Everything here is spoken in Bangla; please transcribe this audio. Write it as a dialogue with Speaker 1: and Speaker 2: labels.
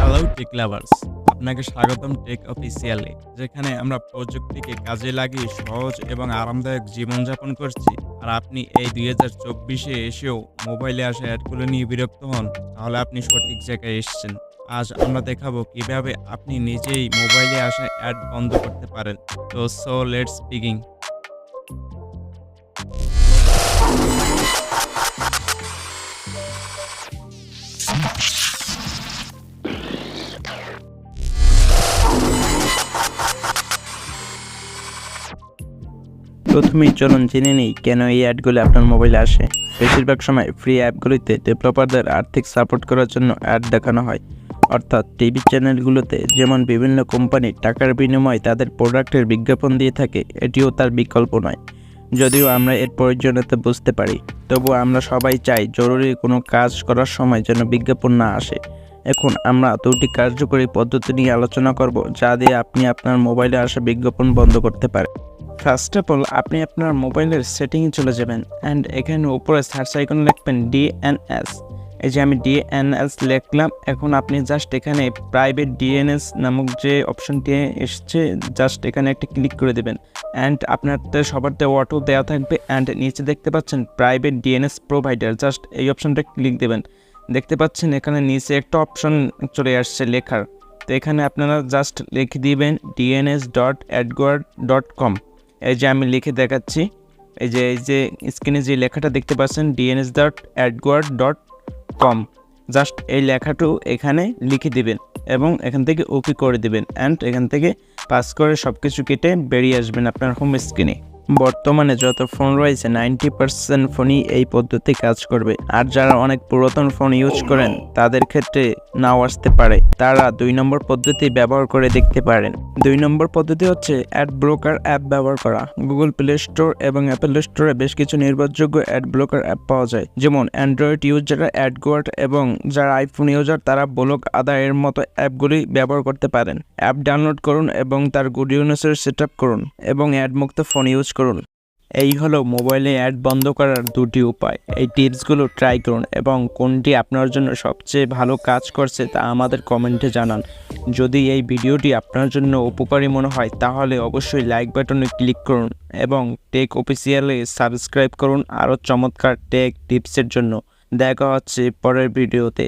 Speaker 1: হ্যালো টেক লাভার্স, আপনাকে স্বাগতম টেক অফিসিয়ালে, যেখানে আমরা প্রযুক্তিকে কাজে লাগিয়ে সহজ এবং আরামদায়ক জীবনযাপন করছি। আর আপনি এই 2024-এ এসেও মোবাইলে আসা অ্যাডগুলো নিয়ে বিরক্ত হন, তাহলে আপনি সঠিক জায়গায় এসেছেন। আজ আমরা দেখাবো কিভাবে আপনি নিজেই মোবাইলে আসা অ্যাড বন্ধ করতে পারেন। So let's begin.
Speaker 2: প্রথমেই চলুন জেনে নিই কেন এই অ্যাডগুলো আপনার মোবাইলে আসে। বেশিরভাগ সময় ফ্রি অ্যাপগুলিতে ডেভেলপারদের আর্থিক সাপোর্ট করার জন্য অ্যাড দেখানো হয়। অর্থাৎ টিভি চ্যানেলগুলোতে যেমন বিভিন্ন কোম্পানি টাকার বিনিময়ে তাদের প্রোডাক্টের বিজ্ঞাপন দিয়ে থাকে, এটিও তার বিকল্প নয়। যদিও আমরা এর প্রয়োজনীয়তা বুঝতে পারি, তবুও আমরা সবাই চাই জরুরি কোনো কাজ করার সময় যেন বিজ্ঞাপন না আসে। এখন আমরা দুটি কার্যকরী পদ্ধতি নিয়ে আলোচনা করব, যা দিয়ে আপনি আপনার মোবাইলে আসা বিজ্ঞাপন বন্ধ করতে পারেন। ফার্স্ট অফ অল, আপনি আপনার মোবাইলের সেটিংয়ে চলে যাবেন অ্যান্ড এখানে উপরে সার্চ আইকন লিখবেন ডিএনএস। এই যে আমি ডিএনএস লিখলাম। এখন আপনি জাস্ট এখানে প্রাইভেট ডিএনএস নামক যে অপশনটি এসছে, জাস্ট এখানে একটা ক্লিক করে দেবেন অ্যান্ড আপনারতে সবারতে অটো দেওয়া থাকবে অ্যান্ড নিচে দেখতে পাচ্ছেন প্রাইভেট ডিএনএস প্রোভাইডার, জাস্ট এই অপশনটা ক্লিক দেবেন। দেখতে পাচ্ছেন এখানে নিচে একটা অপশন চলে আসছে লেখার, তো এখানে আপনারা জাস্ট লিখে দিবেন dns.adguard.com। এই যে আমি লিখে দেখাচ্ছি, এই যে স্ক্রিনে যে লেখাটা দেখতে পাচ্ছেন dns.adguard.com, জাস্ট এই লেখাটু এখানে লিখে দিবেন এবং এখান থেকে ওকে করে দিবেন অ্যান্ড এখান থেকে পাস করে সব কিছু কেটে বেরিয়ে আসবেন আপনার হোম স্ক্রিনে। বর্তমানে যত ফোন রয়েছে 90% ফোনই এই পদ্ধতি কাজ করবে। আর যারা অনেক পুরাতন ফোন ইউজ করেন তাদের ক্ষেত্রে নাও আসতে পারে, তারা 2 নম্বর পদ্ধতি ব্যবহার করে দেখতে পারেন। 2 নম্বর পদ্ধতি হচ্ছে অ্যাড ব্লকার অ্যাপ ব্যবহার করা। গুগল প্লে স্টোর এবং অ্যাপল স্টোরে বেশ কিছু নির্ভরযোগ্য অ্যাড ব্লকার অ্যাপ পাওয়া যায়, যেমন অ্যান্ড্রয়েড ইউজাররা অ্যাডগুয়ার্ড এবং যারা আইফোন ইউজার তারা ব্লক আদায়ের মতো অ্যাপগুলি ব্যবহার করতে পারেন। অ্যাপ ডাউনলোড করুন এবং তার গুড ইউজার সেট আপ করুন এবং অ্যাডমুক্ত ফোন ইউজ করুন। এই হলো মোবাইলে অ্যাড বন্ধ করার 2টি উপায়। এই টিপসগুলো ট্রাই করুন এবং কোনটি আপনার জন্য সবচেয়ে ভালো কাজ করছে তা আমাদের কমেন্টে জানান। যদি এই ভিডিওটি আপনার জন্য উপকারী মনে হয় তাহলে অবশ্যই লাইক বাটনে ক্লিক করুন এবং টেক অফিসিয়ালে সাবস্ক্রাইব করুন আরও চমৎকার টেক টিপসের জন্য। দেখা হচ্ছে পরের ভিডিওতে।